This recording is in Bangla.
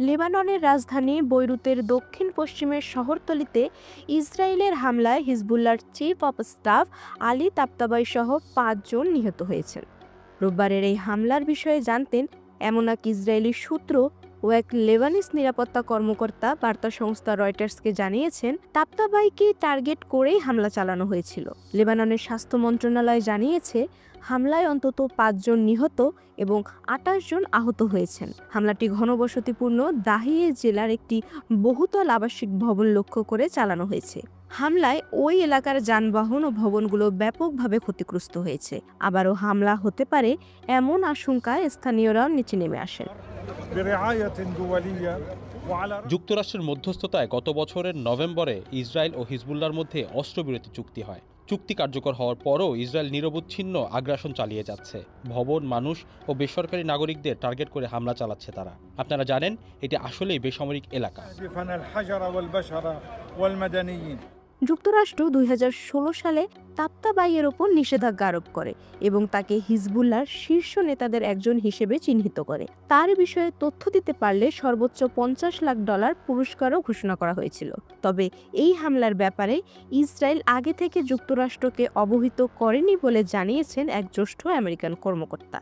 লেবাননের রাজধানী বৈরুতের দক্ষিণ পশ্চিমের শহরতলিতে ইসরায়েলের হামলায় হিজবুল্লাহর চিফ অব স্টাফ আলী তাবতাবাই সহ ৫ জন নিহত হয়েছেন। রোববারের এই হামলার বিষয়ে জানতেন এমন এক ইসরায়েলি সূত্র ও এক লেবানিজ নিরাপত্তা কর্মকর্তা বার্তা সংস্থা রয়টার্সকে জানিয়েছেন তাবতাবাইকে টার্গেট করেই হামলা চালানো হয়েছিল। লেবাননের স্বাস্থ্য মন্ত্রণালয় জানিয়েছে হামলায় অন্তত ৫ জন নিহত এবং ২৮ জন আহত হয়েছেন। হামলাটি ঘনবসতিপূর্ণ দাহিয়ে জেলার একটি বহুতল আবাসিক ভবন লক্ষ্য করে চালানো হয়েছে। হামলায় ওই এলাকার যানবাহন ও ভবনগুলো ব্যাপকভাবে ক্ষতিগ্রস্ত হয়েছে। আবারও হামলা হতে পারে এমন আশঙ্কায় স্থানীয়রাও নিচে নেমে আসেন। যুক্তরাষ্ট্রের মধ্যস্থতায় গত বছরের নভেম্বরে ইসরায়েল ও হিজবুল্লাহর মধ্যে অস্ত্রবিরতি চুক্তি হয়। চুক্তি কার্যকর হওয়ার পরও ইসরায়েল নিরবচ্ছিন্ন আগ্রাসন চালিয়ে যাচ্ছে। ভবন, মানুষ ও বেসরকারি নাগরিকদের টার্গেট করে হামলা চালাচ্ছে তারা। আপনারা জানেন এটি আসলেই বেসামরিক এলাকা। যুক্তরাষ্ট্র ২০১৬ সালে তাবতাবাইয়ের ওপর নিষেধাজ্ঞা আরোপ করে এবং তাকে হিজবুল্লাহর শীর্ষ নেতাদের একজন হিসেবে চিহ্নিত করে। তার বিষয়ে তথ্য দিতে পারলে সর্বোচ্চ $৫০ লাখ পুরস্কারও ঘোষণা করা হয়েছিল। তবে এই হামলার ব্যাপারে ইসরায়েল আগে থেকে যুক্তরাষ্ট্রকে অবহিত করেনি বলে জানিয়েছেন এক জ্যেষ্ঠ আমেরিকান কর্মকর্তা।